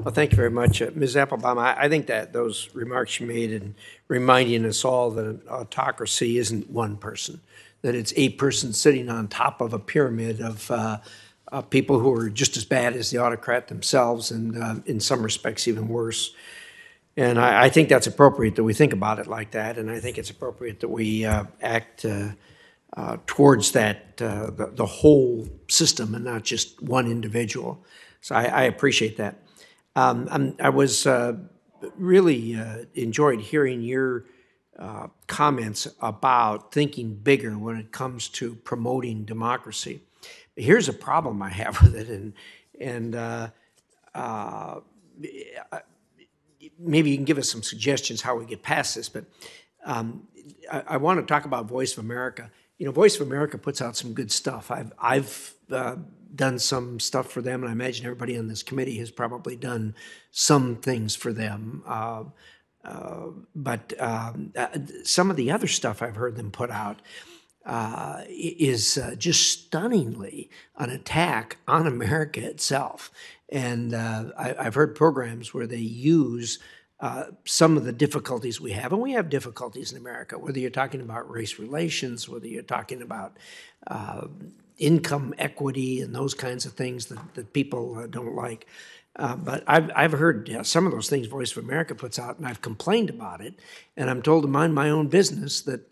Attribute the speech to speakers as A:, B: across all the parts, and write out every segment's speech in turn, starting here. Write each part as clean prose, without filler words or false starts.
A: Well, thank you very much. Ms. Applebaum, I think that those remarks you made in reminding us all that an autocracy isn't one person, that it's a person sitting on top of a pyramid of people who are just as bad as the autocrat themselves and in some respects even worse. And I think that's appropriate that we think about it like that, and I think it's appropriate that we act towards that, the whole system and not just one individual. So I appreciate that. I was really enjoyed hearing your comments about thinking bigger when it comes to promoting democracy. Here's a problem I have with it, and maybe you can give us some suggestions how we get past this, but I want to talk about Voice of America. You know, Voice of America puts out some good stuff. I've done some stuff for them, and I imagine everybody on this committee has probably done some things for them. But some of the other stuff I've heard them put out is just stunningly an attack on America itself. And I've heard programs where they use some of the difficulties we have, and we have difficulties in America, whether you're talking about race relations, whether you're talking about income equity and those kinds of things that people don't like. But I've heard some of those things Voice of America puts out, and I've complained about it, and I'm told to mind my own business that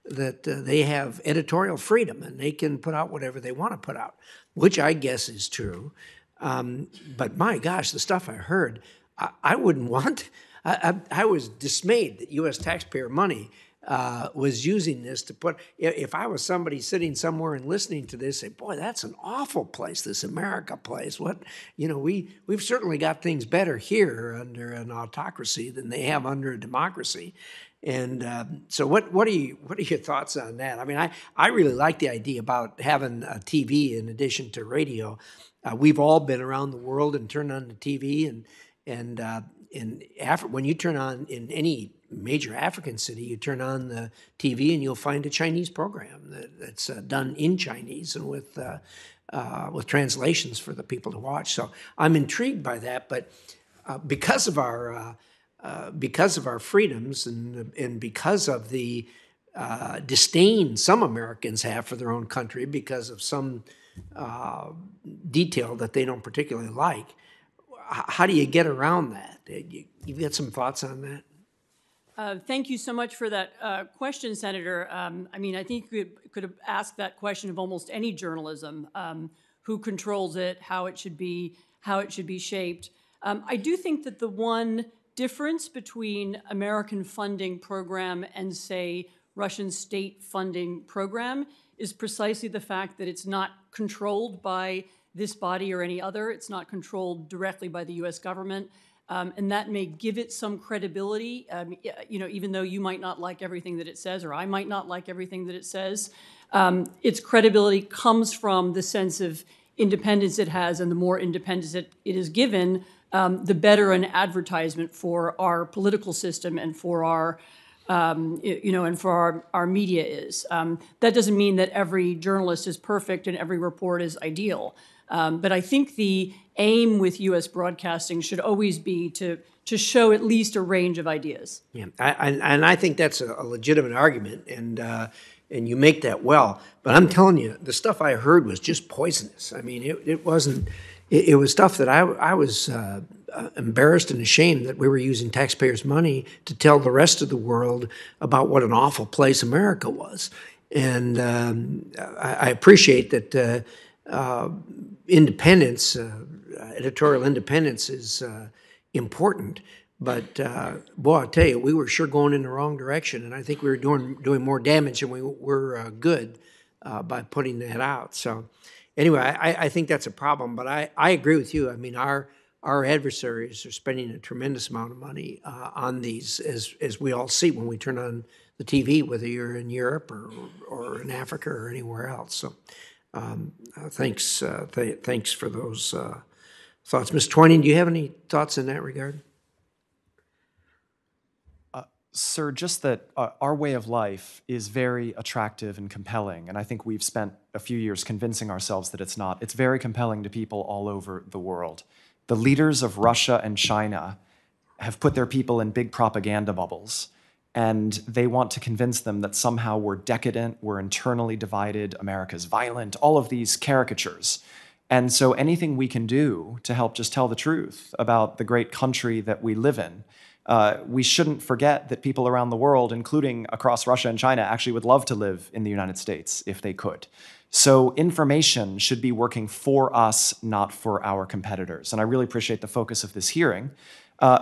A: they have editorial freedom and they can put out whatever they want to put out, which I guess is true. But my gosh, the stuff I heard, I wouldn't want. I was dismayed that U.S. taxpayer money was using this to put. If I was somebody sitting somewhere and listening to this, say, "Boy, that's an awful place, this America place." What we've certainly got things better here under an autocracy than they have under a democracy. And so, what are your thoughts on that? I mean, I really like the idea about having a TV in addition to radio. We've all been around the world and turned on the TV, and in when you turn on in any major African city, you turn on the TV and you'll find a Chinese program that's done in Chinese and with translations for the people to watch. So I'm intrigued by that, but because of our freedoms and because of the disdain some Americans have for their own country because of some detail that they don't particularly like. How do you get around that? You've got some thoughts on that?
B: Thank you so much for that question, Senator. I mean, I think you could have asked that question of almost any journalism: who controls it, how it should be shaped. I do think that the one difference between American funding program and, say, Russian state funding program is precisely the fact that it's not controlled by this body or any other. It's not controlled directly by the U.S. government, and that may give it some credibility. Even though you might not like everything that it says, or I might not like everything that it says, its credibility comes from the sense of independence it has, and the more independence it is given, the better an advertisement for our political system and for our and for our media is. That doesn't mean that every journalist is perfect and every report is ideal. But I think the aim with U.S. broadcasting should always be to show at least a range of ideas.
A: Yeah, and I think that's a legitimate argument, and you make that well. But I'm telling you, the stuff I heard was just poisonous. I mean, it wasn't. It was stuff that I was embarrassed and ashamed that we were using taxpayers' money to tell the rest of the world about what an awful place America was. And I appreciate that independence, editorial independence is important. But boy, I tell you, we were sure going in the wrong direction, and I think we were doing more damage than we were good by putting that out. So anyway, I think that's a problem. But I agree with you. I mean, our adversaries are spending a tremendous amount of money on these, as we all see when we turn on the TV, whether you're in Europe or in Africa or anywhere else. So thanks for those thoughts. Ms. Twining, do you have any thoughts in that regard?
C: Sir, just that our way of life is very attractive and compelling, and I think we've spent a few years convincing ourselves that it's not. It's very compelling to people all over the world. the leaders of Russia and China have put their people in big propaganda bubbles, and they want to convince them that somehow we're decadent, we're internally divided, America's violent, all of these caricatures. And so anything we can do to help just tell the truth about the great country that we live in, we shouldn't forget that people around the world, including across Russia and China, actually would love to live in the United States if they could. So information should be working for us, not for our competitors. And I really appreciate the focus of this hearing,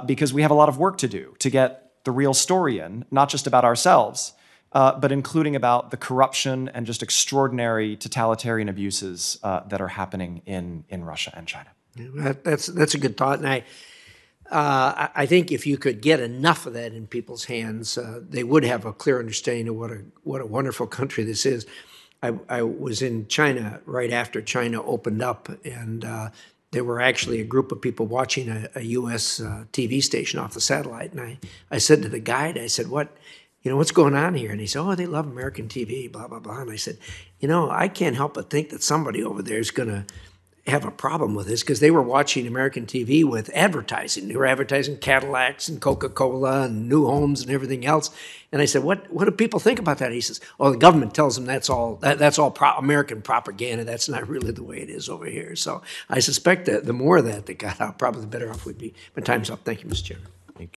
C: because we have a lot of work to do to get the real story in, not just about ourselves, but including about the corruption and just extraordinary totalitarian abuses that are happening in Russia and China.
A: That's a good thought, and I think if you could get enough of that in people's hands, they would have a clear understanding of what a wonderful country this is. I was in China right after China opened up, and there were actually a group of people watching a U.S. TV station off the satellite, and I said to the guide, I said, what's going on here? And he said, oh, they love American TV, blah, blah, blah. And I said, I can't help but think that somebody over there is going to have a problem with this, because they were watching American TV with advertising. They were advertising Cadillacs and Coca-Cola and new homes and everything else. And I said, what do people think about that? He says, oh, the government tells them that's all American propaganda. That's not really the way it is over here. So I suspect that the more of that got out, probably the better off we'd be. My time's up. Thank you, Mr. Chairman.